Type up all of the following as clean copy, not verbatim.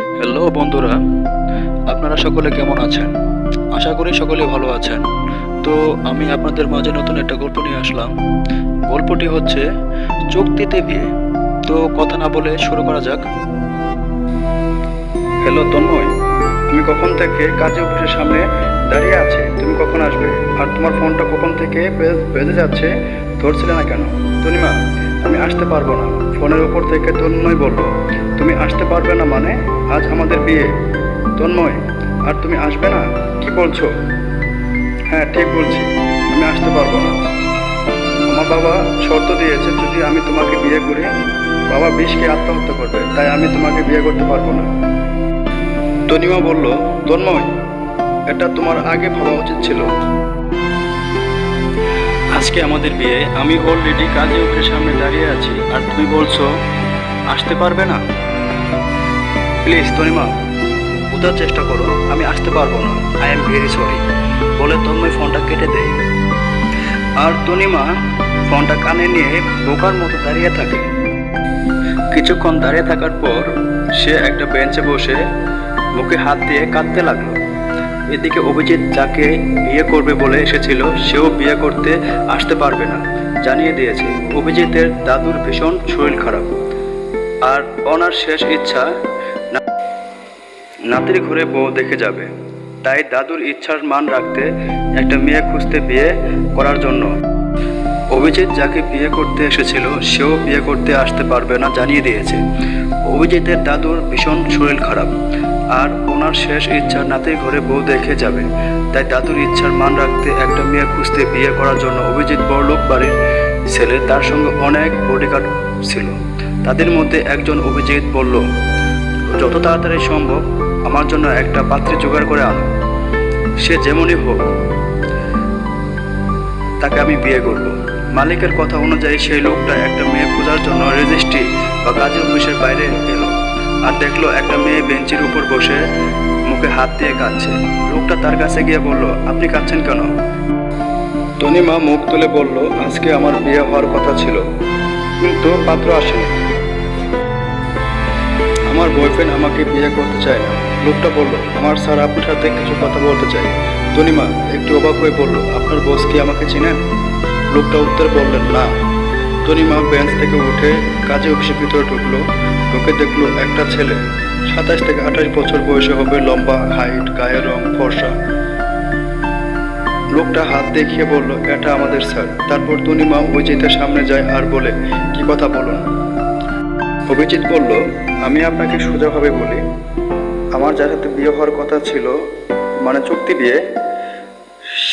Hello বন্ধুরা, আপনারা সকলে কেমন আছেন? আশা করি সকলে ভালো আছেন। তো আমি আপনাদের মাঝে নতুন একটা গল্প নিয়ে আসলাম। গল্পটি হচ্ছে চুক্তিতে বিয়ে। তো কথা না বলে শুরু করা যাক। হ্যালো তন্ময়, আমি কখন থেকে কাজে অফিসের সামনে দাঁড়িয়ে আছি, তুমি কখন আসবে? আর তোমার ফোনটা কখন থেকে বেজে যাচ্ছে, ধরছিলে না কেন? তনিমা, আমি আসতে পারবো না। ফোনের উপর থেকে তন্ময় বলল, তুমি আসতে পারবে না মানে? আজ আমাদের বিয়ে। তন্ময়, আর তুমি আসবে না? কি বলছো? হ্যাঁ ঠিক বলছি, আমি আসতে পারবো না। আমার বাবা শর্ত দিয়েছে, যদি আমি তোমাকে বিয়ে করি, বাবা বিষকে আত্মহত্যা করবে, তাই আমি তোমাকে বিয়ে করতে পারবো না। তনিমা বলল, তন্ময়, এটা তোমার আগে ভাবা উচিত ছিল। আজকে আমাদের বিয়ে, আমি অলরেডি কাজে অফিসের সামনে দাঁড়িয়ে আছি, আর তুমি বলছো আসতে পারবে না? প্লিজ তনিমা, বোঝার চেষ্টা করো, আমি আসতে পারবো না। আই এম ভেরি সরি বলে তন্ময় ফোনটা কেটে দেয়। আর তনিমা ফোনটা কানে নিয়ে বোকার মতো দাঁড়িয়ে থাকে। কিছুক্ষণ দাঁড়িয়ে থাকার পর সে একটা বেঞ্চে বসে মুখে হাত দিয়ে কাঁদতে লাগলো। এদিকে অভিজিৎ যাকে বিয়ে করবে বলে এসেছিল, সেও বিয়ে করতে আসতে পারবে না জানিয়ে দিয়েছে। অভিজিতের দাদুর ভীষণ শরীর খারাপ, আর ওনার শেষ ইচ্ছা নাতির ঘরে বউ দেখে যাবে। তাই দাদুর ইচ্ছার মান রাখতে একটা মেয়ে খুঁজতে বিয়ে করার জন্য অভিজিৎ যাকে বিয়ে করতে এসেছিল, সেও বিয়ে করতে আসতে পারবে না জানিয়ে দিয়েছে। অভিজিতের দাদুর ভীষণ শরীর খারাপ, আর ওনার শেষ ইচ্ছা নাতির ঘরে বউ দেখে যাবে। তাই দাদুর ইচ্ছার মান রাখতে একটা মেয়ে খুঁজতে বিয়ে করার জন্য অভিজিৎ বড়লোক বাড়ির ছেলে, তার সঙ্গে অনেক বডিগার্ড ছিল। তাদের মধ্যে একজন অভিজিৎ বলল, যত তাড়াতাড়ি সম্ভব আমার জন্য একটা পাত্রী জোগাড় করে আনো। সে যেমনই হোক, তাকে আমি বিয়ে করব। মালিকের কথা অনুযায়ী সেই লোকটা একটা মেয়ে খোঁজার জন্য রেজিস্ট্রি বা কাজী অফিসের বাইরে এলো, আর দেখলো একটা মেয়ে বেঞ্চের উপর বসে মুখে হাত দিয়ে কাঁদছে। লোকটা তার কাছে গিয়ে বলল, আপনি কাঁদছেন কেন? তনিমা মুখ তুলে বলল, আজকে আমার বিয়ে হওয়ার কথা ছিল, কিন্তু পাত্র আসেনি। আমার বয়ফ্রেন্ড আমাকে বিয়ে করতে চায় না। লোকটা বলল, আমার স্যার আপনার সাথে কিছু কথা বলতে চাই। তনিমা একটু অবাক হয়ে বলল, আপনার বস কি আমাকে চিনেন? লোকটা উত্তর বললেন, না। তনিমা বেঞ্চ থেকে উঠে কাজে অফিসের ভিতরে ঢুকলো। ঢুকে দেখলো একটা ছেলে, 27 থেকে 28 বছর বয়সে হবে, লম্বা, হাইট, গায়ের রং ফর্সা। লোকটা হাত দেখিয়ে বলল, এটা আমাদের স্যার। তারপর তনিমা অভিজিতের সামনে যায় আর বলে, কি কথা বলুন। অভিজিৎ বলল, আমি আপনাকে সোজাভাবে বলি, আমার যার সাথে বিয়ে হওয়ার কথা ছিল, মানে চুক্তি বিয়ে,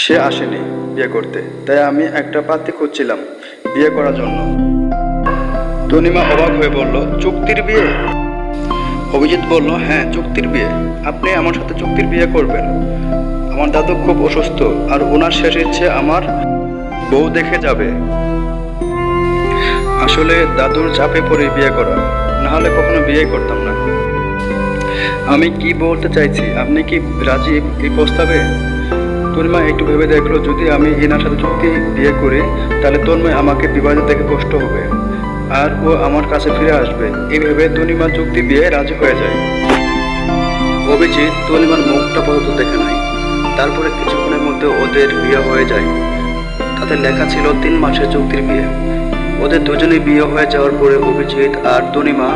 সে আসেনি বিয়ে করতে। তাই আমি একটা পাত্রী খুঁজছিলাম বিয়ে করার জন্য। তনিমা অবাক হয়ে বলল, চুক্তির বিয়ে? অভিজিৎ বলল, হ্যাঁ চুক্তির বিয়ে। আপনি আমার সাথে চুক্তির বিয়ে করবেন? আমার দাদু খুব অসুস্থ, আর ওনার শেষ ইচ্ছে আমার বউ দেখে যাবে। আসলে দাদুর চাপে পড়ে বিয়ে করা, না হলে কখনো বিয়ে করতাম না। আমি কি বলতে চাইছি, আপনি কি রাজি এই প্রস্তাবে? তন্ময় একটু ভেবে দেখলো, যদি আমি এনার সাথে চুক্তি বিয়ে করি, তাহলে তন্ময় আমাকে বিবাহিত দেখে কষ্ট হবে, আর ও আমার কাছে ফিরে আসবে। এই ভেবে তনিমা চুক্তি বিয়ে রাজি হয়ে যায়। অভিজিৎ তনিমার মুখটা পর্যন্ত দেখে নাই। তারপরে কিছুক্ষণের মধ্যে ওদের বিয়ে হয়ে যায়। তাতে লেখা ছিল 3 মাসের চুক্তির বিয়ে। ওদের দুজনে বিয়ে হয়ে যাওয়ার পরে অভিজিৎ আর তনিমা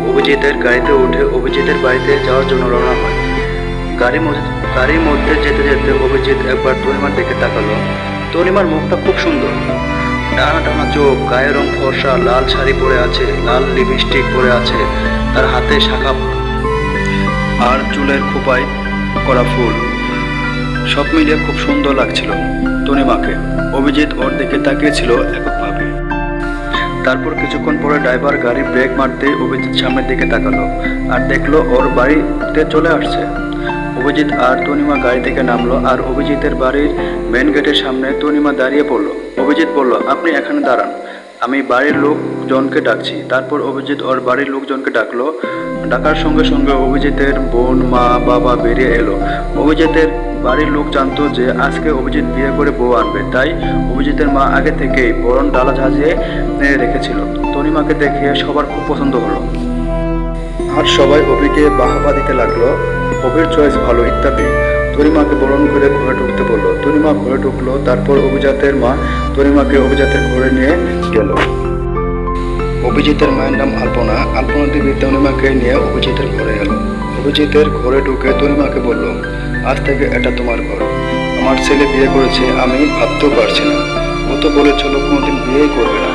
অভিজিতের গাড়িতে উঠে অভিজিতের বাড়িতে যাওয়ার জন্য রওনা হয়। গাড়ির মধ্যে যেতে যেতে অভিজিৎ একবার তনিমার দিকে তাকালো। তনিমার মুখটা খুব সুন্দর, টানা টানা চোখ, গায়ের রং ফর্সা, লাল শাড়ি পরে আছে, লাল লিপস্টিক পরে আছে, তার হাতে শাখা আর চুলের খোপায় করা ফুল, সব মিলিয়ে খুব সুন্দর লাগছিল তনিমাকে। অভিজিৎ ওর দিকে তাকিয়েছিল এককভাবে। তারপর কিছুক্ষণ পরে ড্রাইভার গাড়ি ব্রেক মারতে অভিজিৎ সামনের দিকে তাকালো, আর দেখলো ওর বাড়িতে চলে আসছে। অভিজিৎ আর তনিমা গাড়ি থেকে নামলো, আর অভিজিতের বাড়ির মেন গেটের সামনে তনিমা দাঁড়িয়ে পড়লো। অভিজিৎ বলল, আপনি এখানে দাঁড়ান, আমি বাড়ির লোকজনকে ডাকছি। তারপর অভিজিৎ ওর বাড়ির লোকজনকে ডাকলো। ডাকার সঙ্গে সঙ্গে অভিজিতের বোন, মা, বাবা বেরিয়ে এলো। অভিজিতের বাড়ির লোক জানতো যে আজকে অভিজিৎ বিয়ে করে বউ আনবে, তাই অভিজিতের মা আগে থেকেই বরণ ডালা সাজিয়ে রেখেছিল। তনিমাকে দেখে সবার খুব পছন্দ হলো। আর সবাই অভিকে বাহাবা দিতে লাগলো, অভির চয়েস ভালো ইত্যাদি। তনিমাকে বরণ করে ঘরে ঢুকতে বললো। তনিমা ঘরে ঢুকলো। তারপর অভিজাতের মা তনিমাকে অভিজাতের ঘরে নিয়ে গেল। অভিজিতের মায়ের নাম আলপনা। আলপনা দেবী তনিমাকে নিয়ে অভিজিতের ঘরে এলো। অভিজিতের ঘরে ঢুকে তনিমাকে বলল, আজ থেকে এটা তোমার ঘর। আমার ছেলে বিয়ে করেছে, আমি ভাবতেও পারছি না। ও তো বলেছিল কোনোদিন বিয়েই করবে না।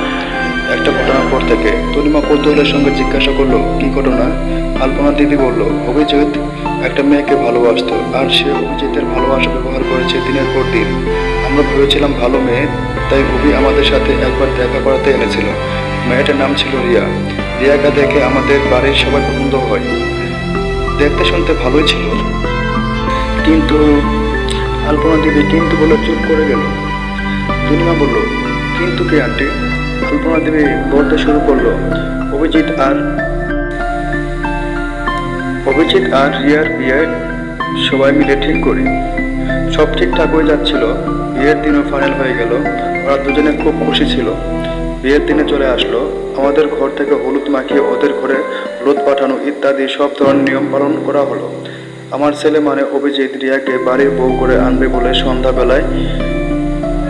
একটা ঘটনার পর থেকে তনিমা কৌতূহলের সঙ্গে জিজ্ঞাসা করলো, কি ঘটনা? আলপনা দিদি বলল, অভিজিৎ একটা মেয়েকে ভালোবাসতো, আর সে অভিজিতের ভালোবাসা ব্যবহার করেছে দিনের পর দিন। আমরা ভেবেছিলাম ভালো মেয়ে, তাই অভি আমাদের সাথে একবার দেখা করাতে এনেছিল। মেয়েটার নাম ছিল রিয়া। রিয়াকে দেখে আমাদের বাড়ির সবাই পছন্দ হয়। দেখতে শুনতে ভালোই ছিল, কিন্তু আলপনা দেবী কিন্তু বলে চুপ করে গেল। তনিমা বলল, কিন্তু কি আন্টি? আলপনা দেবী বলতে শুরু করলো, অভিজিৎ আর রিয়ার বিয়ে সবাই মিলে ঠিক করি। সব ঠিকঠাক হয়ে যাচ্ছিল। বিয়ের দিনও ফাইনাল হয়ে গেল। ওরা দুজনে খুব খুশি ছিল। বিয়ের দিনে চলে আসলো। আমাদের ঘর থেকে হলুদ মাখিয়ে ওদের ঘরে হলুদ পাঠানো ইত্যাদি সব ধরনের নিয়ম পালন করা হলো। আমার ছেলে মানে অভিজিৎ রিয়াকে বাড়ির বউ করে আনবে বলে সন্ধ্যাবেলায়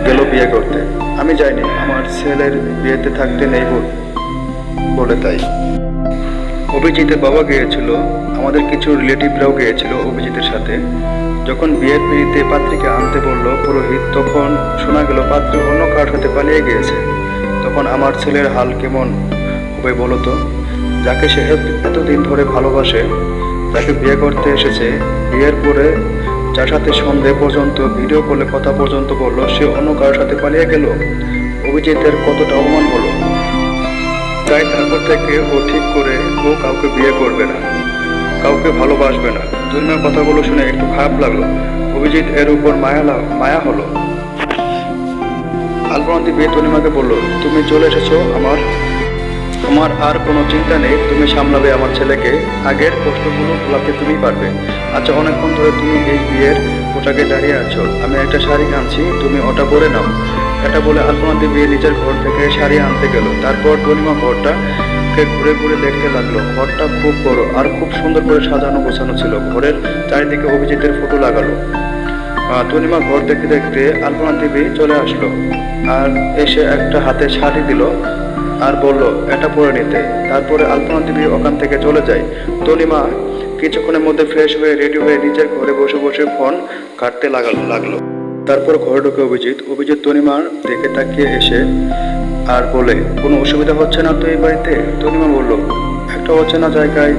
গেল বিয়ে করতে। আমি যাইনি, আমার ছেলের বিয়েতে থাকতে নেই বলে। তাই অভিজিতের বাবা গিয়েছিল, আমাদের কিছু রিলেটিভরাও গিয়েছিল অভিজিতের সাথে। যখন বিয়ের পিড়িতে পাত্রীকে আনতে বলল পুরোহিত, তখন শোনা গেল পাত্রী অন্য কার সাথে পালিয়ে গিয়েছে। তখন আমার ছেলের হাল কেমন হবে বলো তো? যাকে সে এতদিন ধরে ভালোবাসে, যাকে বিয়ে করতে এসেছে, বিয়ের পরে যার সাথে সন্ধে পর্যন্ত ভিডিও কলে কথা পর্যন্ত বলল, সে অন্য কারোর সাথে পালিয়ে গেল। অভিজিতের কতটা অপমান হলো। তাই তারপর থেকে ও ঠিক করে ও কাউকে বিয়ে করবে না, কাউকে ভালোবাসবে না। তনিমার কথাগুলো শুনে একটু খারাপ লাগলো। অভিজিৎ এর উপর মায়া হলো। আলপনা দেবী তনিমাকে বলল, তুমি চলে এসেছো, আমার আর কোনো চিন্তা নেই। তুমি সামলাবে আমার ছেলেকে। আগের কষ্টগুলো ভোলাতে তুমি পারবে। আচ্ছা, অনেকক্ষণ ধরে তুমি এই বিয়ের পোশাকে দাঁড়িয়ে আছো। আমি একটা শাড়ি আনছি, তুমি ওটা পরে নাও। এটা বলে আলপনা দেবী নিজের ঘর থেকে শাড়ি আনতে গেল। তারপর তনিমা ঘরটাকে ঘুরে ঘুরে দেখতে লাগলো। ঘরটা খুব বড় আর খুব সুন্দর করে সাজানো গোছানো ছিল। ঘরের চারিদিকে অভিজিতের ফটো লাগালো। তনিমা ঘর দেখতে দেখতে আলপনা দেবী চলে আসলো আর এসে একটা হাতে শাড়ি দিল আর বলল, এটা পরে নিতে। তারপরে আলপনা দেবী ওখান থেকে চলে যায়। তনিমা কিছুক্ষণের মধ্যে ফ্রেশ হয়ে রেডি হয়ে নিজের ঘরে বসে বসে ফোন কাটতে লাগলো। তারপর ঘরে ঢুকে অভিজিৎ তনিমার দিকে তাকিয়ে এসে আর বলে, কোনো অসুবিধা হচ্ছে না তো এই বাড়িতে? তনিমা বলল, একটা অচেনা জায়গায়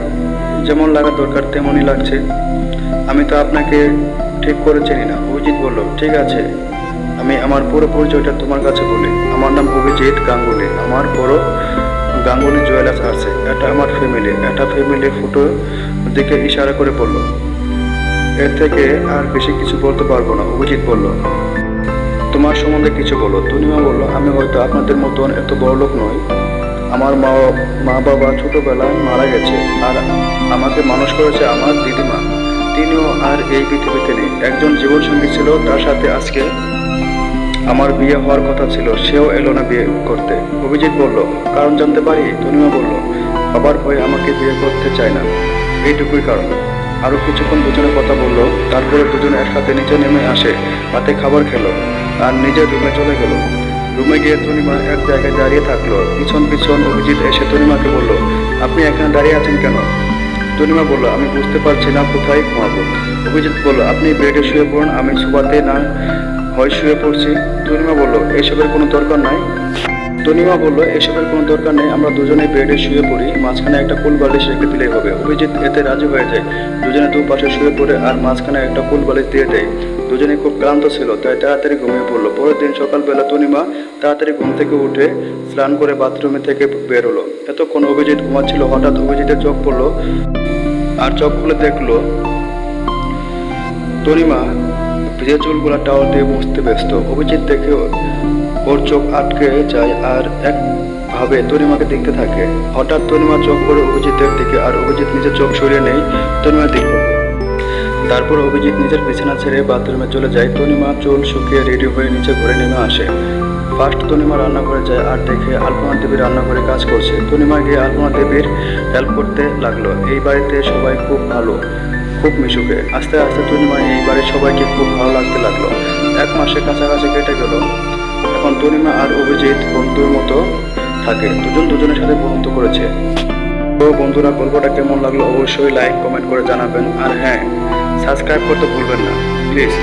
যেমন লাগা দরকার তেমনই লাগছে। আমি তো আপনাকে ঠিক করে চিনি না। অভিজিৎ বলল, ঠিক আছে, আমি আমার পুরো পরিচয়টা তোমার কাছে বলি। আমার নাম অভিজিৎ গাঙ্গুলি। আমার বড় গাঙ্গুলি জুয়েলার্স আছে। এটা আমার ফ্যামিলি। এটা ফ্যামিলির ফটোর দিকে ইশারা করে বলল, এর থেকে আর বেশি কিছু বলতে পারবো না। অভিজিৎ বলল, তোমার সম্বন্ধে কিছু বলো। তনিমা বলল, আমি হয়তো আপনাদের মতন এত বড় লোক নই। আমার মা বাবা ছোটবেলায় মারা গেছে, আর আমাকে মানুষ করেছে আমার দিদিমা। তিনিও আর এই পৃথিবীতে নেই। একজন জীবনসঙ্গী ছিল, তার সাথে আজকে আমার বিয়ে হওয়ার কথা ছিল, সেও এলো না বিয়ে করতে। অভিজিৎ বলল, কারণ জানতে পারি? তনিমা বলল, বাবার ভয়ে আমাকে বিয়ে করতে চায় না, এইটুকুই কারণ। আরও কিছুক্ষণ দুজনে কথা বললো। তারপরে দুজনে একসাথে নিচে নেমে আসে, রাতে খাবার খেলো আর নিজের রুমে চলে গেল। রুমে গিয়ে তনিমা এক জায়গায় দাঁড়িয়ে থাকলো। পিছন অভিজিৎ এসে তনিমাকে বলল, আপনি এখানে দাঁড়িয়ে আছেন কেন? তনিমা বলল, আমি বুঝতে পারছি না কোথায় ঘুমাবো। অভিজিৎ বলল, আপনি বেডে শুয়ে পড়ুন, আমি সোফাতে না হয় শুয়ে পড়ছি। তনিমা বলল, এসবের কোনো দরকার নেই। আমরা দুজনেই বেডে শুয়ে পড়ি, মাঝখানে একটা কুল বালিশ রেখে দিলেই হবে। অভিজিৎ এতে রাজি হয়ে যায়। দুজনে দুপাশে শুয়ে পড়ে আর মাঝখানে একটা কুল বালিশ দিয়ে দেয়। দুজনে খুব ক্লান্ত ছিল, তাই তাড়াতাড়ি ঘুমিয়ে পড়লো। পরের দিন সকালবেলা তনিমা তাড়াতাড়ি ঘুম থেকে উঠে স্নান করে বাথরুমে থেকে বের হলো। এতক্ষণ অভিজিৎ ঘুমাচ্ছিল। হঠাৎ অভিজিতের চোখ পড়লো আর চোখ খুলে দেখলো তনিমা ভিজে চুলগুলা টাওয়াল দিয়ে মুছতে ব্যস্ত। অভিজিৎ দেখে ওর চোখ আটকে যায় আর একভাবে তনিমাকে দেখতে থাকে। হঠাৎ তনিমা চোখ পড়ে অভিজিতের দিকে আর অভিজিৎ নিজের চোখ সরিয়ে নেই তনিমার দিকে। তারপর অভিজিৎ নিজের বিছানা ছেড়ে বাথরুমে চলে যায়। তনিমা চুল শুকিয়ে রেডি হয়ে নিচে ঘরে নেমে আসে। ফার্স্ট তনিমা রান্নাঘরে যায় আর দেখে আলপনা দেবী রান্নাঘরে কাজ করছে। তনিমা গিয়ে আলপনা দেবীর হেল্প করতে লাগলো। এই বাড়িতে সবাই খুব ভালো, খুব মিশুকে। আস্তে আস্তে তনিমা এই বাড়ির সবাইকে খুব ভালো লাগতে লাগলো। 1 মাসের কাছাকাছি কেটে গেল। এখন তনিমা আর অভিজিৎ বন্ধুর মতো থাকে, দুজন দুজনের সাথে বন্ধুত্ব করেছে। তো বন্ধুরা, গল্পটা কেমন লাগলো অবশ্যই লাইক কমেন্ট করে জানাবেন। আর হ্যাঁ, সাবস্ক্রাইব করতে ভুলবেন না প্লিজ।